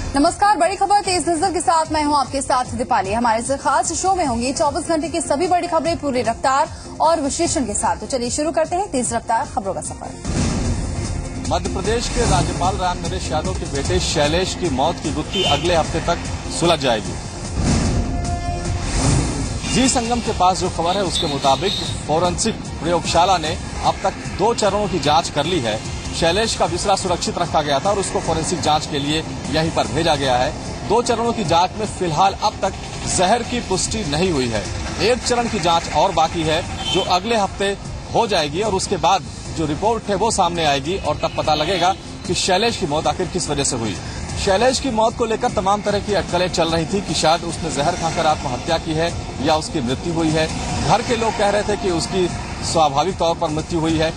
नमस्कार, बड़ी खबर तेज नजर के साथ मैं हूं आपके साथ दीपाली। हमारे इस खास शो में होंगी 24 घंटे की सभी बड़ी खबरें पूरी रफ्तार और विश्लेषण के साथ। तो चलिए शुरू करते हैं तेज रफ्तार खबरों का सफर। मध्य प्रदेश के राज्यपाल राम नरेश यादव के बेटे शैलेश की मौत की गुत्थी अगले हफ्ते तक सुलझ जाएगी। जी संगम के पास जो खबर है उसके मुताबिक फोरेंसिक प्रयोगशाला ने अब तक 2 चरणों की जांच कर ली है। शैलेश का बिस्तर सुरक्षित रखा गया था और उसको फोरेंसिक जांच के लिए यहीं पर भेजा गया है। 2 चरणों की जांच में फिलहाल अब तक जहर की पुष्टि नहीं हुई है। 1 चरण की जांच और बाकी है जो अगले हफ्ते हो जाएगी और उसके बाद जो रिपोर्ट है वो सामने आएगी और तब पता लगेगा कि शैलेश की मौत आखिर किस वजह से हुई। शैलेश की मौत को लेकर तमाम तरह की अटकलें चल रही थी कि शायद उसने जहर खाकर आत्महत्या की है या उसकी मृत्यु हुई है। घर के लोग कह रहे थे कि उसकी स्वाभाविक तौर पर मृत्यु हुई है।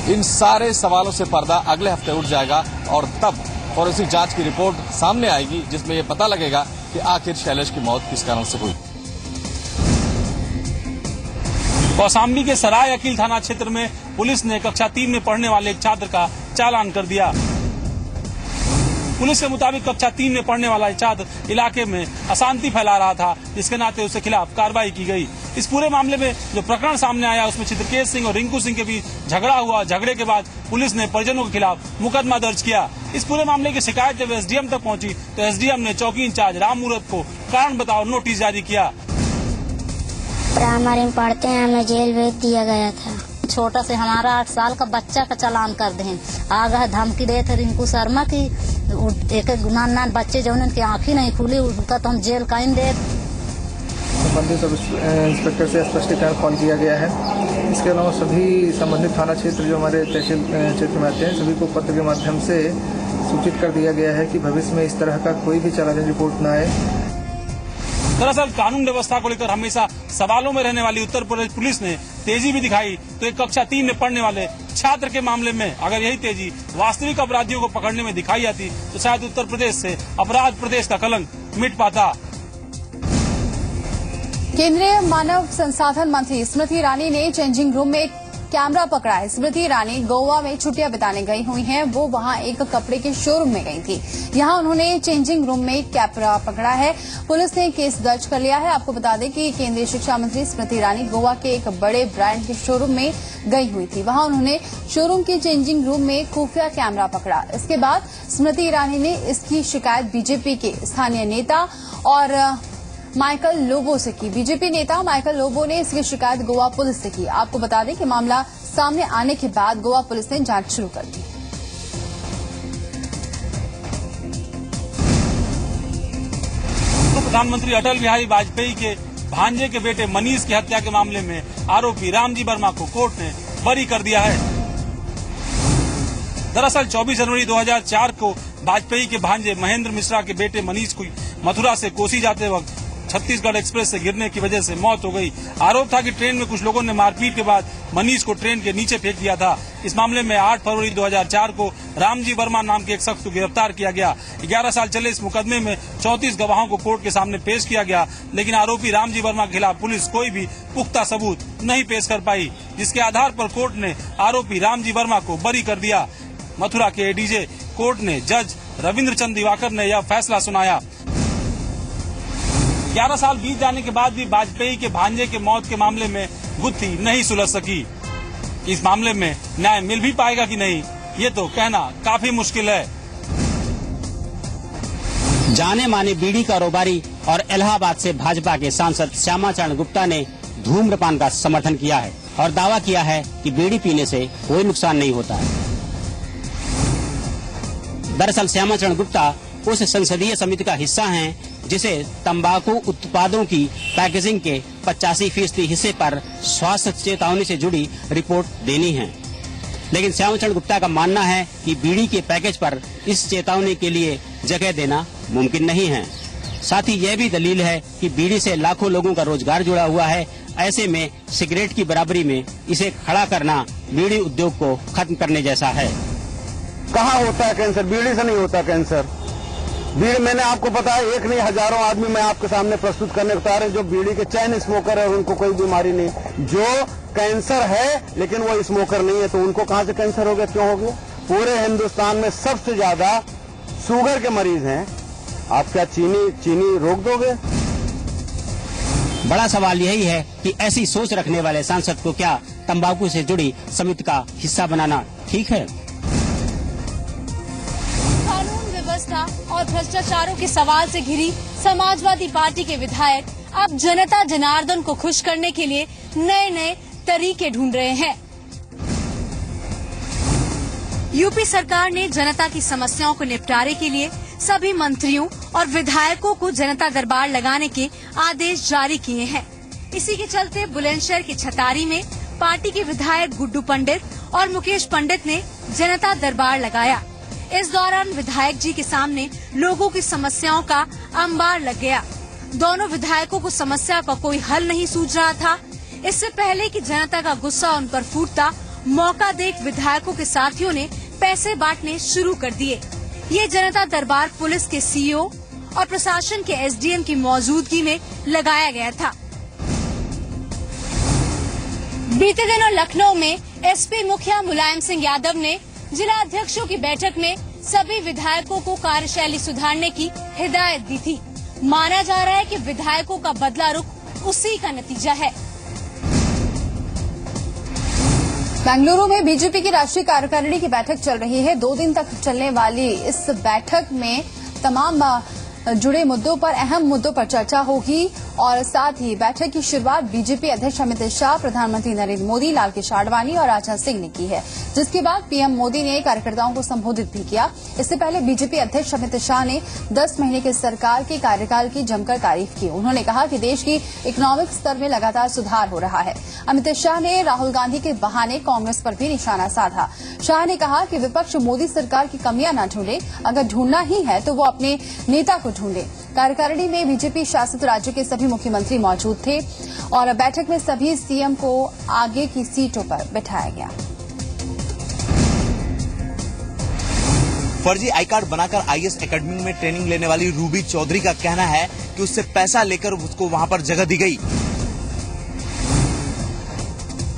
इन सारे सवालों से पर्दा अगले हफ्ते उठ जाएगा और तब फोरेंसिक जांच की रिपोर्ट सामने आएगी जिसमें यह पता लगेगा कि आखिर शैलेश की मौत किस कारण से हुई। कौशाम्बी के सराय अकील थाना क्षेत्र में पुलिस ने कक्षा 3 में पढ़ने वाले एक छात्र का चालान कर दिया। पुलिस के मुताबिक कक्षा 3 में पढ़ने वाला छात्र इलाके में अशांति फैला रहा था, जिसके नाते उसके खिलाफ कार्रवाई की गई। इस पूरे मामले में जो प्रकरण सामने आया उसमें चित्रकेश सिंह और रिंकू सिंह के बीच झगड़ा हुआ। झगड़े के बाद पुलिस ने परिजनों के खिलाफ मुकदमा दर्ज किया। इस पूरे मामले की शिकायत जब एसडीएम तक पहुंची तो एसडीएम ने चौकी इंचार्ज राम मूरत को कारण बताओ नोटिस जारी किया। प्राइमरी में पढ़ते हैं, हमें जेल भेज दिया गया था। छोटा से हमारा 8 साल का बच्चा का चालान कर दें। आगे धमकी दे थे रिंकू शर्मा की एक नान बच्चे जो उनकी आँखी नहीं खुली उनका तो हम जेल कायम दे। संबंधित सब इंस्पेक्टर से स्पष्टीकरण कॉल किया गया है। इसके अलावा सभी संबंधित थाना क्षेत्र जो हमारे तहसील क्षेत्र में आते हैं सभी को पत्र के माध्यम से सूचित कर दिया गया है कि भविष्य में इस तरह का कोई भी चालान रिपोर्ट न आए। दरअसल कानून व्यवस्था को लेकर हमेशा सवालों में रहने वाली उत्तर प्रदेश पुलिस ने तेजी भी दिखाई तो एक कक्षा 3 में पढ़ने वाले छात्र के मामले में अगर यही तेजी वास्तविक अपराधियों को पकड़ने में दिखाई जाती तो शायद उत्तर प्रदेश से अपराध प्रदेश का कलंक मिट पाता। केंद्रीय मानव संसाधन मंत्री स्मृति ईरानी ने चेंजिंग रूम में कैमरा पकड़ा है। स्मृति ईरानी गोवा में छुट्टियां बिताने गई हुई हैं। वो वहां एक कपड़े के शोरूम में गई थी। यहां उन्होंने चेंजिंग रूम में कैमरा पकड़ा है। पुलिस ने केस दर्ज कर लिया है। आपको बता दें कि केंद्रीय शिक्षा मंत्री स्मृति ईरानी गोवा के एक बड़े ब्रांड के शोरूम में गई हुई थी। वहां उन्होंने शोरूम के चेंजिंग रूम में खुफिया कैमरा पकड़ा। इसके बाद स्मृति ईरानी ने इसकी शिकायत बीजेपी के स्थानीय नेता और माइकल लोबो से की। बीजेपी नेता माइकल लोबो ने इसकी शिकायत गोवा पुलिस से की। आपको बता दें कि मामला सामने आने के बाद गोवा पुलिस ने जांच शुरू कर दी। प्रधानमंत्री अटल बिहारी वाजपेयी के भांजे के बेटे मनीष की हत्या के मामले में आरोपी रामजी वर्मा को कोर्ट ने बरी कर दिया है। दरअसल 24 जनवरी 2004 को वाजपेयी के भांजे महेंद्र मिश्रा के बेटे मनीष को मथुरा से कोसी जाते वक्त छत्तीसगढ़ एक्सप्रेस से गिरने की वजह से मौत हो गई। आरोप था कि ट्रेन में कुछ लोगों ने मारपीट के बाद मनीष को ट्रेन के नीचे फेंक दिया था। इस मामले में 8 फरवरी 2004 को रामजी वर्मा नाम के एक शख्स को गिरफ्तार किया गया। 11 साल चले इस मुकदमे में 34 गवाहों को कोर्ट के सामने पेश किया गया, लेकिन आरोपी रामजी वर्मा के खिलाफ पुलिस कोई भी पुख्ता सबूत नहीं पेश कर पाई, जिसके आधार पर कोर्ट ने आरोपी रामजी वर्मा को बरी कर दिया। मथुरा के एडीजे कोर्ट ने जज रविंद्र चंद्र दिवाकर ने यह फैसला सुनाया। 11 साल बीत जाने के बाद भी वाजपेयी के भांजे के मौत के मामले में गुत्थी नहीं सुलझ सकी। इस मामले में न्याय मिल भी पाएगा कि नहीं, ये तो कहना काफी मुश्किल है। जाने माने बीड़ी कारोबारी और इलाहाबाद से भाजपा के सांसद श्यामाचरण गुप्ता ने धूम्रपान का समर्थन किया है और दावा किया है कि बीड़ी पीने से कोई नुकसान नहीं होता है। दरअसल श्यामाचरण गुप्ता उस संसदीय समिति का हिस्सा हैं जिसे तंबाकू उत्पादों की पैकेजिंग के 85% हिस्से पर स्वास्थ्य चेतावनी से जुड़ी रिपोर्ट देनी है। लेकिन श्यामाचरण गुप्ता का मानना है कि बीड़ी के पैकेज पर इस चेतावनी के लिए जगह देना मुमकिन नहीं है। साथ ही यह भी दलील है कि बीड़ी से लाखों लोगों का रोजगार जुड़ा हुआ है। ऐसे में सिगरेट की बराबरी में इसे खड़ा करना बीड़ी उद्योग को खत्म करने जैसा है। कहाँ होता है कैंसर? बीड़ी से नहीं होता कैंसर। बीड़ी मैंने आपको बताया, एक नहीं हजारों आदमी मैं आपके सामने प्रस्तुत करने को तैयार है जो बीड़ी के चैन स्मोकर है, उनको कोई बीमारी नहीं। जो कैंसर है लेकिन वो स्मोकर नहीं है, तो उनको कहाँ से कैंसर हो गया, क्यों हो गया? पूरे हिंदुस्तान में सबसे ज्यादा शुगर के मरीज हैं, आप क्या चीनी रोक दोगे? बड़ा सवाल यही है कि ऐसी सोच रखने वाले सांसद को क्या तंबाकू से जुड़ी समिति का हिस्सा बनाना ठीक है? कानून व्यवस्था और भ्रष्टाचारों के सवाल से घिरी समाजवादी पार्टी के विधायक अब जनता जनार्दन को खुश करने के लिए नए नए तरीके ढूंढ रहे हैं। यूपी सरकार ने जनता की समस्याओं को निपटारे के लिए सभी मंत्रियों और विधायकों को जनता दरबार लगाने के आदेश जारी किए हैं। इसी के चलते बुलंदशहर के छतारी में पार्टी के विधायक गुड्डू पंडित और मुकेश पंडित ने जनता दरबार लगाया। इस दौरान विधायक जी के सामने लोगों की समस्याओं का अंबार लग गया। दोनों विधायकों को समस्या का कोई हल नहीं सूझ रहा था। इससे पहले कि जनता का गुस्सा उन पर फूटता, मौका देख विधायकों के साथियों ने पैसे बांटने शुरू कर दिए। ये जनता दरबार पुलिस के सीईओ और प्रशासन के एसडीएम की मौजूदगी में लगाया गया था। बीते दिनों लखनऊ में एसपी मुखिया मुलायम सिंह यादव ने जिला अध्यक्षों की बैठक में सभी विधायकों को कार्यशैली सुधारने की हिदायत दी थी। माना जा रहा है कि विधायकों का बदला रुख उसी का नतीजा है। बेंगलुरु में बीजेपी की राष्ट्रीय कार्यकारिणी की बैठक चल रही है। 2 दिन तक चलने वाली इस बैठक में तमाम जुड़े मुद्दों पर, अहम मुद्दों पर चर्चा होगी और साथ ही बैठक की शुरुआत बीजेपी अध्यक्ष अमित शाह, प्रधानमंत्री नरेंद्र मोदी, लाल कृष्ण आडवाणी और राजनाथ सिंह ने की है, जिसके बाद पीएम मोदी ने कार्यकर्ताओं को संबोधित भी किया। इससे पहले बीजेपी अध्यक्ष अमित शाह ने 10 महीने की सरकार के कार्यकाल की जमकर तारीफ की। उन्होंने कहा कि देश की इकोनॉमिक स्तर में लगातार सुधार हो रहा है। अमित शाह ने राहुल गांधी के बहाने कांग्रेस पर भी निशाना साधा। शाह ने कहा कि विपक्ष मोदी सरकार की कमियां न ढूंढे, अगर ढूंढना ही है तो वो अपने नेता को ढूंढे। कार्यकारिणी में बीजेपी शासित राज्यों के सभी मुख्यमंत्री मौजूद थे और बैठक में सभी सीएम को आगे की सीटों पर बिठाया गया। फर्जी आई कार्ड बनाकर आईएएस एकेडमी में ट्रेनिंग लेने वाली रूबी चौधरी का कहना है कि उससे पैसा लेकर उसको वहां पर जगह दी गई।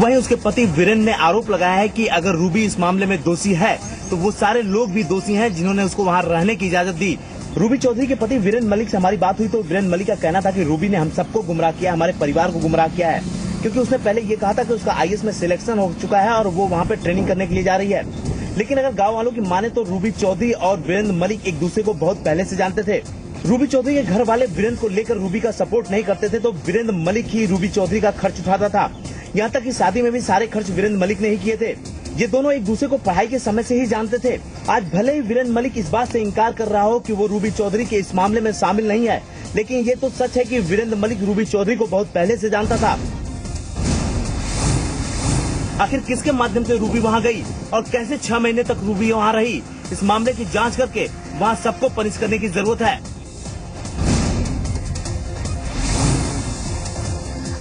वहीं उसके पति वीरेंद्र ने आरोप लगाया है कि अगर रूबी इस मामले में दोषी है तो वो सारे लोग भी दोषी हैं जिन्होंने उसको वहां रहने की इजाजत दी। रूबी चौधरी के पति वीरेंद्र मलिक से हमारी बात हुई तो वीरेंद्र मलिक का कहना था कि रूबी ने हम सबको गुमराह किया, हमारे परिवार को गुमराह किया है, क्योंकि उसने पहले ये कहा था कि उसका आईएएस में सिलेक्शन हो चुका है और वो वहाँ पे ट्रेनिंग करने के लिए जा रही है। लेकिन अगर गाँव वालों की माने तो रूबी चौधरी और वीरेंद्र मलिक एक दूसरे को बहुत पहले से जानते थे। रूबी चौधरी के घर वाले वीरेंद्र को लेकर रूबी का सपोर्ट नहीं करते थे तो वीरेंद्र मलिक ही रूबी चौधरी का खर्च उठाता था। यहाँ तक कि शादी में भी सारे खर्च वीरेंद्र मलिक ने ही किए थे। ये दोनों एक दूसरे को पढ़ाई के समय से ही जानते थे। आज भले ही वीरेंद्र मलिक इस बात से इनकार कर रहा हो कि वो रूबी चौधरी के इस मामले में शामिल नहीं है, लेकिन ये तो सच है कि वीरेंद्र मलिक रूबी चौधरी को बहुत पहले से जानता था। आखिर किसके माध्यम से रूबी वहाँ गई और कैसे 6 महीने तक रूबी वहाँ रही, इस मामले की जांच करके वहाँ सबको पनिश करने की जरूरत है।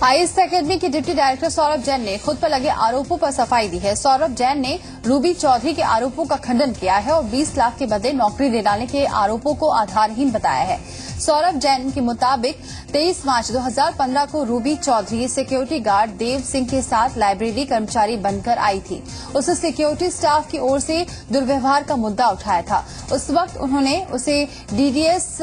आईएएस एकेडमी के डिप्टी डायरेक्टर सौरभ जैन ने खुद पर लगे आरोपों पर सफाई दी है। सौरभ जैन ने रूबी चौधरी के आरोपों का खंडन किया है और 20 लाख के बदले नौकरी दिलाने के आरोपों को आधारहीन बताया है। सौरभ जैन के मुताबिक 23 मार्च 2015 को Ruby Chaudhary security guard Dev Singh के साथ लाइब्रेरी कर्मचारी बनकर आई थी। उसे सिक्योरिटी स्टाफ की ओर से दुर्व्यवहार का मुद्दा उठाया था। उस वक्त उन्होंने उसे डीडीएस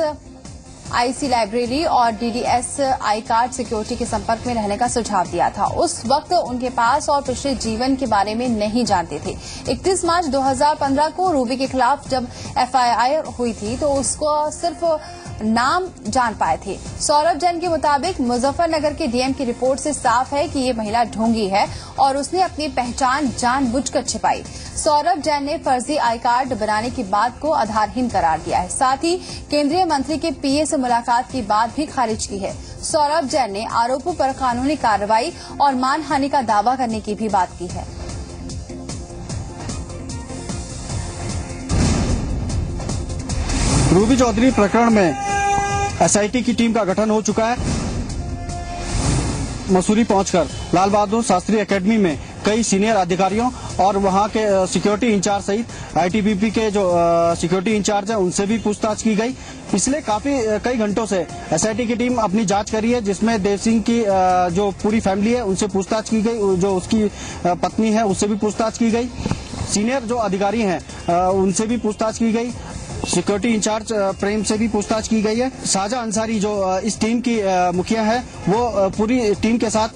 आईसी लाइब्रेरी और डीडीएस आई कार्ड सिक्योरिटी के संपर्क में रहने का सुझाव दिया था। उस वक्त उनके पास और पिछले जीवन के बारे में नहीं जानते थे। 31 मार्च 2015 को रूबी के खिलाफ जब एफआईआर हुई थी तो उसको सिर्फ नाम जान पाए थे। सौरभ जैन के मुताबिक मुजफ्फरनगर के डीएम की रिपोर्ट से साफ है कि ये महिला ढोंगी है और उसने अपनी पहचान जानबूझकर छिपाई। सौरभ जैन ने फर्जी आई कार्ड बनाने की बात को आधारहीन करार दिया है। साथ ही केंद्रीय मंत्री के पीए से मुलाकात की बात भी खारिज की है। सौरभ जैन ने आरोपों पर कानूनी कार्रवाई और मानहानि का दावा करने की भी बात की है। रूबी चौधरी प्रकरण में एसआईटी की टीम का गठन हो चुका है। मसूरी पहुंचकर लाल बहादुर शास्त्री एकेडमी में कई सीनियर अधिकारियों और वहां के सिक्योरिटी इंचार्ज सहित आईटीबीपी के जो सिक्योरिटी इंचार्ज हैं उनसे भी पूछताछ की गई। पिछले कई घंटों से एसआईटी की टीम अपनी जांच कर रही है, जिसमें देव सिंह की जो पूरी फैमिली है उनसे पूछताछ की गई, जो उसकी पत्नी है उससे भी पूछताछ की गई। सीनियर जो अधिकारी हैं उनसे भी पूछताछ की गई। सिक्योरिटी इंचार्ज प्रेम से भी पूछताछ की गई है। साजा अंसारी जो इस टीम की मुखिया है, वो पूरी टीम के साथ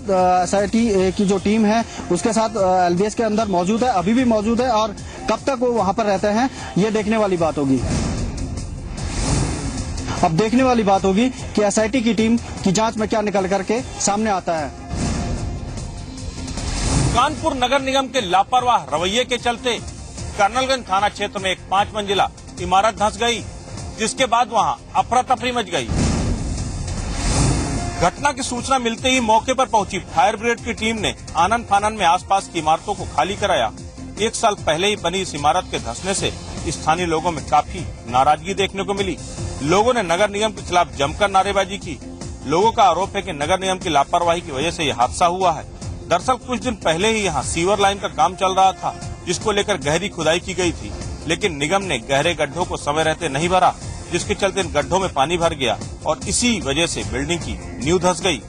SIT की जो टीम है उसके साथ LBS के अंदर मौजूद है, अभी भी मौजूद है, और कब तक वो वहां पर रहते हैं ये देखने वाली बात होगी। अब देखने वाली बात होगी कि SIT की टीम की जांच में क्या निकल करके सामने आता है। कानपुर नगर निगम के लापरवाह रवैये के चलते कर्नलगंज थाना क्षेत्र में एक 5 मंजिला इमारत धंस गई, जिसके बाद वहां अफरा तफरी मच गई। घटना की सूचना मिलते ही मौके पर पहुंची फायर ब्रिगेड की टीम ने आनन फानन में आसपास की इमारतों को खाली कराया। 1 साल पहले ही बनी इस इमारत के धंसने से स्थानीय लोगों में काफी नाराजगी देखने को मिली। लोगों ने नगर निगम के खिलाफ जमकर नारेबाजी की। लोगों का आरोप है कि नगर निगम की लापरवाही की वजह से यह हादसा हुआ है। दरअसल कुछ दिन पहले ही यहाँ सीवर लाइन का काम चल रहा था, जिसको लेकर गहरी खुदाई की गई थी, लेकिन निगम ने गहरे गड्ढों को समय रहते नहीं भरा, जिसके चलते इन गड्ढों में पानी भर गया और इसी वजह से बिल्डिंग की नींव धंस गई।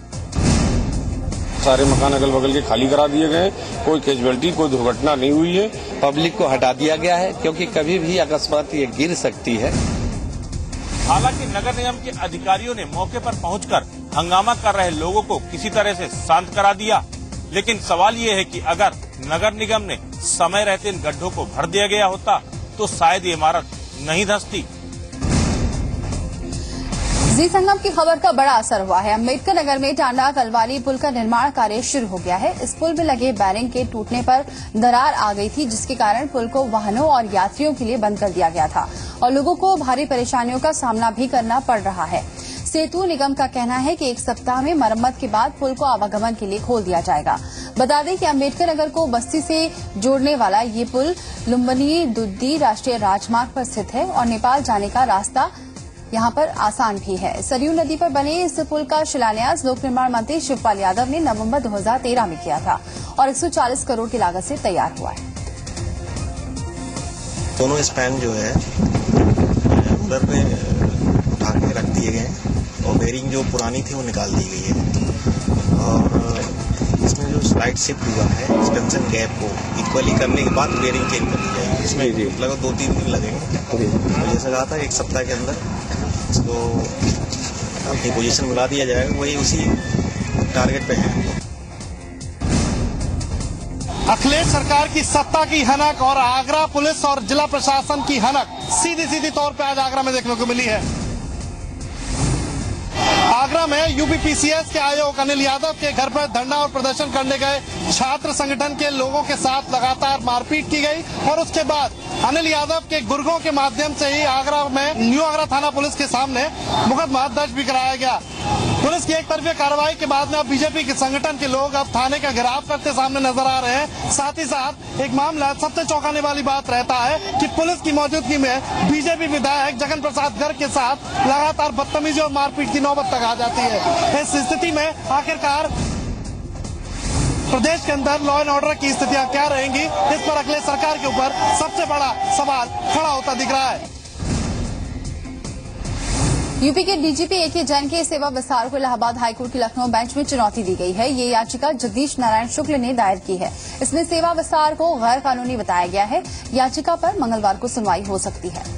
सारे मकान अगल बगल के खाली करा दिए गए, कोई कैजुअलिटी, कोई दुर्घटना नहीं हुई है। पब्लिक को हटा दिया गया है क्योंकि कभी भी अकस्मात ये गिर सकती है। हालांकि नगर निगम के अधिकारियों ने मौके पर पहुंचकर हंगामा कर रहे लोगों को किसी तरह से शांत करा दिया, लेकिन सवाल ये है कि अगर नगर निगम ने समय रहते इन गड्ढों को भर दिया गया होता तो शायद ये इमारत नहीं धंसती। जी संगम की खबर का बड़ा असर हुआ है। अम्बेडकर नगर में टांडा कलवाली पुल का निर्माण कार्य शुरू हो गया है। इस पुल में लगे बैरिंग के टूटने पर दरार आ गई थी, जिसके कारण पुल को वाहनों और यात्रियों के लिए बंद कर दिया गया था और लोगों को भारी परेशानियों का सामना भी करना पड़ रहा है। सेतु निगम का कहना है कि 1 सप्ताह में मरम्मत के बाद पुल को आवागमन के लिए खोल दिया जाएगा। बता दें कि अम्बेडकर नगर को बस्ती से जोड़ने वाला ये पुल लुम्बिनी दुद्दी राष्ट्रीय राजमार्ग पर स्थित है और नेपाल जाने का रास्ता यहाँ पर आसान भी है। सरयू नदी पर बने इस पुल का शिलान्यास लोक निर्माण मंत्री शिवपाल यादव ने नवंबर 2013 में किया था और 140 करोड़ की लागत से तैयार हुआ है। दोनों स्पैन जो है उधर पे उठा के रख दिए गए हैं और बेरिंग जो पुरानी थी वो निकाल दी गई है और इसमें जो स्लाइड शिफ्ट हुआ है एक्सटेंशन गैप को इक्वली करने के बाद बेरिंग चेंज कर दी जाएगी। इसमें लगभग 2-3 दिन लगेंगे। तो जैसा कहा था 1 सप्ताह के अंदर इसको अपनी पोजीशन मिला दिया जाएगा, वही उसी टारगेट पे है। अखिलेश सरकार की सत्ता की हनक और आगरा पुलिस और जिला प्रशासन की हनक सीधी तौर पे आज आगरा में देखने को मिली है। आगरा में यूपीपीसीएस के आयोग अनिल यादव के घर पर धरना और प्रदर्शन करने गए छात्र संगठन के लोगों के साथ लगातार मारपीट की गई और उसके बाद अनिल यादव के गुर्गों के माध्यम से ही आगरा में न्यू आगरा थाना पुलिस के सामने मुकदमा दर्ज भी कराया गया। पुलिस की एक तरफा कार्रवाई के बाद में अब बीजेपी के संगठन के लोग अब थाने का घेराव करते सामने नजर आ रहे हैं। साथ ही साथ एक मामला सबसे चौंकाने वाली बात रहता है कि पुलिस की मौजूदगी में बीजेपी विधायक जगन प्रसाद गर्ग के साथ लगातार बदतमीजी और मारपीट की नौबत तक आ जाती है। इस स्थिति में आखिरकार प्रदेश के अंदर लॉ एंड ऑर्डर की स्थितियां क्या रहेंगी, इस पर अखिलेश सरकार के ऊपर सबसे बड़ा सवाल खड़ा होता दिख रहा है। यूपी के डीजीपी एके जैन के सेवा विस्तार को इलाहाबाद हाईकोर्ट की लखनऊ बेंच में चुनौती दी गई है। ये याचिका जगदीश नारायण शुक्ल ने दायर की है। इसमें सेवा विस्तार को गैर कानूनी बताया गया है। याचिका पर मंगलवार को सुनवाई हो सकती है।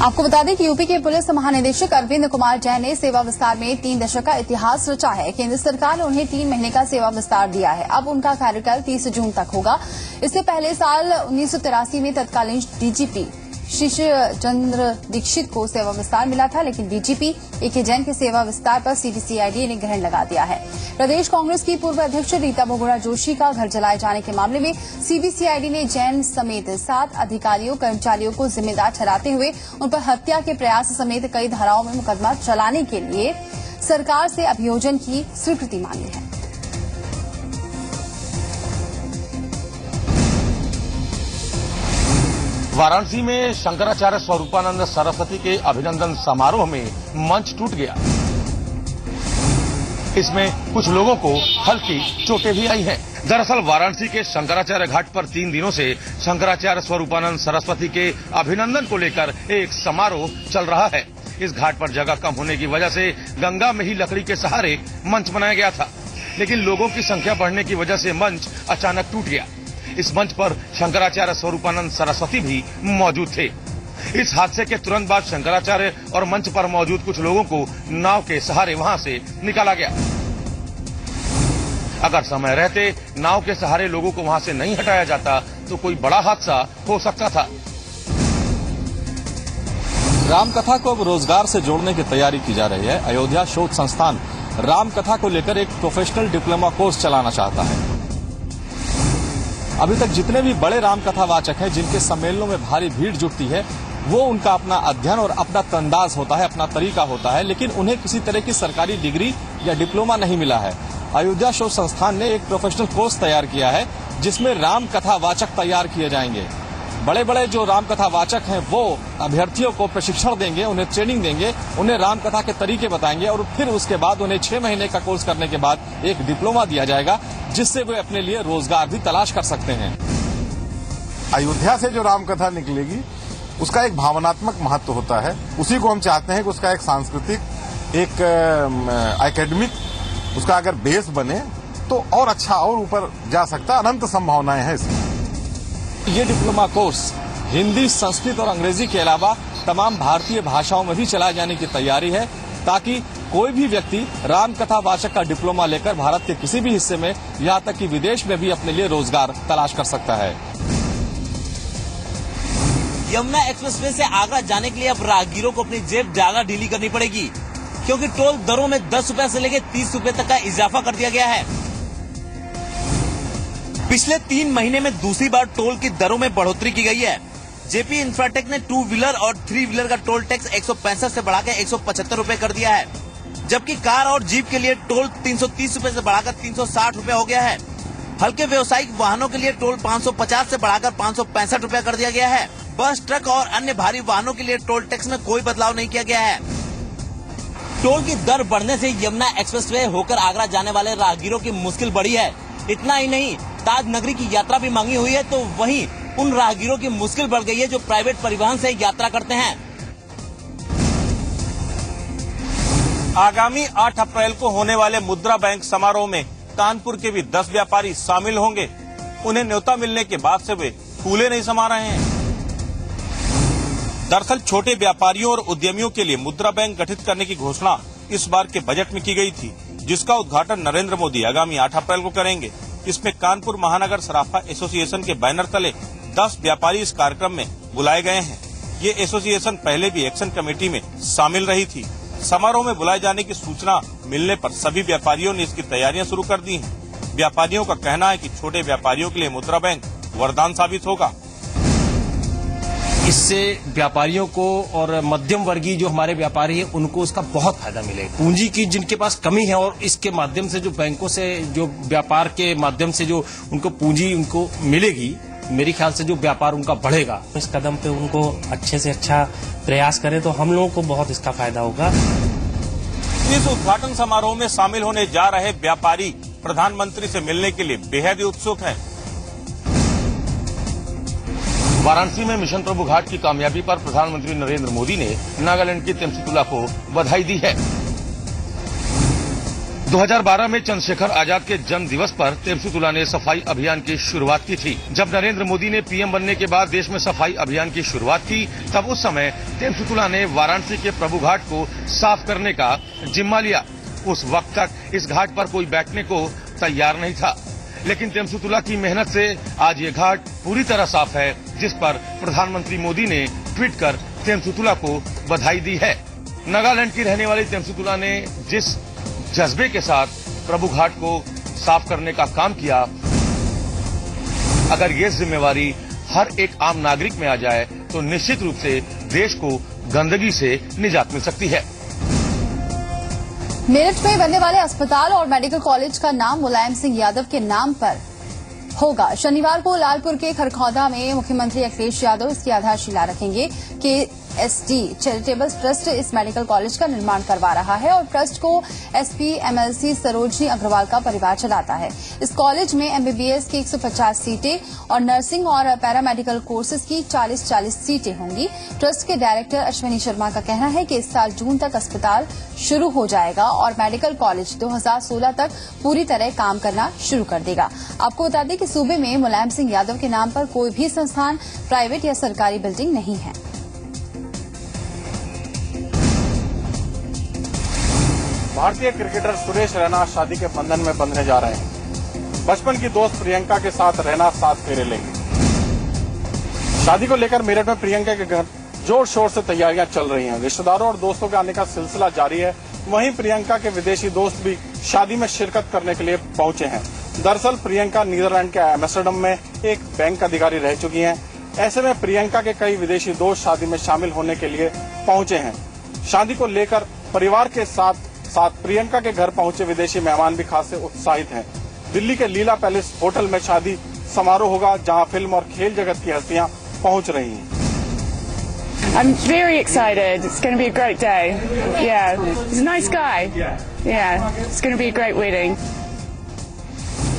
आपको बता दें कि यूपी के पुलिस महानिदेशक अरविंद कुमार जैन ने सेवा विस्तार में 3 दशक का इतिहास रचा है। केंद्र सरकार ने उन्हें 3 महीने का सेवा विस्तार दिया है। अब उनका कार्यकाल 30 जून तक होगा। इससे पहले साल 1983 में तत्कालीन डीजीपी शिशिर चंद्र दीक्षित को सेवा विस्तार मिला था, लेकिन डीजीपी एके जैन के सेवा विस्तार पर सीबीसीआईडी ने ग्रहण लगा दिया है। प्रदेश कांग्रेस की पूर्व अध्यक्ष रीता बहुगुणा जोशी का घर जलाए जाने के मामले में सीबीसीआईडी ने जैन समेत 7 अधिकारियों कर्मचारियों को जिम्मेदार ठहराते हुए उन पर हत्या के प्रयास समेत कई धाराओं में मुकदमा चलाने के लिए सरकार से अभियोजन की स्वीकृति मांगी है। वाराणसी में शंकराचार्य स्वरूपानंद सरस्वती के अभिनंदन समारोह में मंच टूट गया। इसमें कुछ लोगों को हल्की चोटें भी आई हैं। दरअसल वाराणसी के शंकराचार्य घाट पर 3 दिनों से शंकराचार्य स्वरूपानंद सरस्वती के अभिनंदन को लेकर एक समारोह चल रहा है। इस घाट पर जगह कम होने की वजह से गंगा में ही लकड़ी के सहारे मंच बनाया गया था, लेकिन लोगों की संख्या बढ़ने की वजह से मंच अचानक टूट गया। इस मंच पर शंकराचार्य स्वरूपानंद सरस्वती भी मौजूद थे। इस हादसे के तुरंत बाद शंकराचार्य और मंच पर मौजूद कुछ लोगों को नाव के सहारे वहां से निकाला गया। अगर समय रहते नाव के सहारे लोगों को वहां से नहीं हटाया जाता तो कोई बड़ा हादसा हो सकता था। रामकथा को अब रोजगार से जोड़ने की तैयारी की जा रही है। अयोध्या शोध संस्थान रामकथा को लेकर एक प्रोफेशनल डिप्लोमा कोर्स चलाना चाहता है। अभी तक जितने भी बड़े रामकथा वाचक हैं, जिनके सम्मेलनों में भारी भीड़ जुटती है, वो उनका अपना अध्ययन और अपना तंदाज होता है, अपना तरीका होता है, लेकिन उन्हें किसी तरह की सरकारी डिग्री या डिप्लोमा नहीं मिला है। अयोध्या शोध संस्थान ने एक प्रोफेशनल कोर्स तैयार किया है, जिसमें रामकथा वाचक तैयार किए जाएंगे। बड़े बड़े जो रामकथा वाचक हैं वो अभ्यर्थियों को प्रशिक्षण देंगे, उन्हें ट्रेनिंग देंगे, उन्हें रामकथा के तरीके बताएंगे और फिर उसके बाद उन्हें 6 महीने का कोर्स करने के बाद एक डिप्लोमा दिया जाएगा, जिससे वे अपने लिए रोजगार भी तलाश कर सकते हैं। अयोध्या से जो रामकथा निकलेगी उसका एक भावनात्मक महत्व होता है। उसी को हम चाहते हैं कि उसका एक सांस्कृतिक, एक एकेडमिक, उसका अगर बेस बने तो और अच्छा और ऊपर जा सकता है। अनंत संभावनाएं हैं इसमें। ये डिप्लोमा कोर्स हिंदी, संस्कृत और अंग्रेजी के अलावा तमाम भारतीय भाषाओं में भी चलाए जाने की तैयारी है, ताकि कोई भी व्यक्ति रामकथा वाचक का डिप्लोमा लेकर भारत के किसी भी हिस्से में, यहाँ तक कि विदेश में भी अपने लिए रोजगार तलाश कर सकता है। यमुना एक्सप्रेसवे से आगरा जाने के लिए अब राहगीरों को अपनी जेब ज्यादा ढीली करनी पड़ेगी, क्योंकि टोल दरों में 10 रुपए से लेकर 30 रुपए तक का इजाफा कर दिया गया है। पिछले 3 महीने में दूसरी बार टोल की दरों में बढ़ोतरी की गई है। जेपी इंफ्राटेक ने 2 व्हीलर और 3 व्हीलर का टोल टैक्स 165 से बढ़ाकर 175 रुपए कर दिया है, जबकि कार और जीप के लिए टोल 330 रुपए से बढ़ाकर 360 रुपए हो गया है। हल्के व्यवसायिक वाहनों के लिए टोल 550 से बढ़ाकर 565 रुपए कर दिया गया है। बस, ट्रक और अन्य भारी वाहनों के लिए टोल टैक्स में कोई बदलाव नहीं किया गया है। टोल की दर बढ़ने से यमुना एक्सप्रेसवे होकर आगरा जाने वाले राहगीरों की मुश्किल बढ़ी है। इतना ही नहीं, ताज नगरी की यात्रा भी मांगी हुई है, तो वहीं उन राहगीरों की मुश्किल बढ़ गई है जो प्राइवेट परिवहन से यात्रा करते हैं। आगामी 8 अप्रैल को होने वाले मुद्रा बैंक समारोह में कानपुर के भी 10 व्यापारी शामिल होंगे। उन्हें न्योता मिलने के बाद से वे फूले नहीं समा रहे हैं। दरअसल छोटे व्यापारियों और उद्यमियों के लिए मुद्रा बैंक गठित करने की घोषणा इस बार के बजट में की गई थी, जिसका उद्घाटन नरेंद्र मोदी आगामी 8 अप्रैल को करेंगे। इसमें कानपुर महानगर सराफा एसोसिएशन के बैनर तले 10 व्यापारी इस कार्यक्रम में बुलाए गए हैं। ये एसोसिएशन पहले भी एक्शन कमेटी में शामिल रही थी। समारोह में बुलाए जाने की सूचना मिलने पर सभी व्यापारियों ने इसकी तैयारियां शुरू कर दी हैं। व्यापारियों का कहना है कि छोटे व्यापारियों के लिए मुद्रा बैंक वरदान साबित होगा। इससे व्यापारियों को और मध्यम वर्गीय जो हमारे व्यापारी हैं उनको उसका बहुत फायदा मिलेगा। पूंजी की जिनके पास कमी है और इसके माध्यम से जो बैंकों से जो व्यापार के माध्यम से जो उनको पूंजी उनको मिलेगी, मेरे ख्याल से जो व्यापार उनका बढ़ेगा। इस कदम पे उनको अच्छे से अच्छा प्रयास करें तो हम लोगों को बहुत इसका फायदा होगा। इस उद्घाटन समारोह में शामिल होने जा रहे व्यापारी प्रधानमंत्री से मिलने के लिए बेहद ही उत्सुक हैं। वाराणसी में मिशन प्रभु घाट की कामयाबी पर प्रधानमंत्री नरेंद्र मोदी ने नागालैंड की तेमसितुला को बधाई दी है। 2012 में चंद्रशेखर आजाद के जन्म दिवस पर तेमसितुला ने सफाई अभियान की शुरुआत की थी। जब नरेंद्र मोदी ने पीएम बनने के बाद देश में सफाई अभियान की शुरुआत की, तब उस समय तेमसितुला ने वाराणसी के प्रभु घाट को साफ करने का जिम्मा लिया। उस वक्त तक इस घाट पर कोई बैठने को तैयार नहीं था, लेकिन तेमसितुला की मेहनत से आज ये घाट पूरी तरह साफ है, जिस पर प्रधानमंत्री मोदी ने ट्वीट कर तेमसितुला को बधाई दी है। नागालैंड की रहने वाली तेमसितुला ने जिस जज्बे के साथ प्रभु घाट को साफ करने का काम किया, अगर ये जिम्मेवारी हर एक आम नागरिक में आ जाए तो निश्चित रूप से देश को गंदगी से निजात मिल सकती है। मेरठ में बनने वाले अस्पताल और मेडिकल कॉलेज का नाम मुलायम सिंह यादव के नाम पर होगा। शनिवार को लालपुर के खरखौदा में मुख्यमंत्री अखिलेश यादव इसकी आधारशिला रखेंगे। एसडी चैरिटेबल ट्रस्ट इस मेडिकल कॉलेज का निर्माण करवा रहा है और ट्रस्ट को एसपी एमएलसी सरोजनी अग्रवाल का परिवार चलाता है। इस कॉलेज में एमबीबीएस की 150 सीटें और नर्सिंग और पैरामेडिकल कोर्सेज की 40-40 सीटें होंगी। ट्रस्ट के डायरेक्टर अश्विनी शर्मा का कहना है कि इस साल जून तक अस्पताल शुरू हो जाएगा और मेडिकल कॉलेज 2016 तक पूरी तरह काम करना शुरू कर देगा। आपको बता दें कि सूबे में मुलायम सिंह यादव के नाम पर कोई भी संस्थान, प्राइवेट या सरकारी बिल्डिंग नहीं है। भारतीय क्रिकेटर सुरेश रैना शादी के बंधन में बंधने जा रहे हैं। बचपन की दोस्त प्रियंका के साथ रैना 7 फेरे लेंगे। शादी को लेकर मेरठ में प्रियंका के घर जोर शोर से तैयारियां चल रही हैं। रिश्तेदारों और दोस्तों के आने का सिलसिला जारी है। वहीं प्रियंका के विदेशी दोस्त भी शादी में शिरकत करने के लिए पहुंचे हैं। दरअसल प्रियंका नीदरलैंड के एम्स्टर्डम में एक बैंक अधिकारी रह चुकी हैं। ऐसे में प्रियंका के कई विदेशी दोस्त शादी में शामिल होने के लिए पहुंचे हैं। शादी को लेकर परिवार के साथ प्रियंका के घर पहुंचे विदेशी मेहमान भी खासे उत्साहित हैं। दिल्ली के लीला पैलेस होटल में शादी समारोह होगा, जहां फिल्म और खेल जगत की हस्तियां पहुंच रही हैं। I'm very excited. It's going to be a great day. Yeah, he's a nice guy. Yeah, it's going to be a great wedding.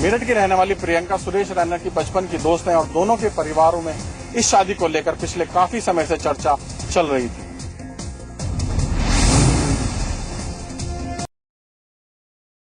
Meerut की रहने वाली प्रियंका सुरेश रैना की बचपन की दोस्त हैं और दोनों के परिवारों में इस शादी को लेकर पिछले काफी समय से चर्चा चल रही थी।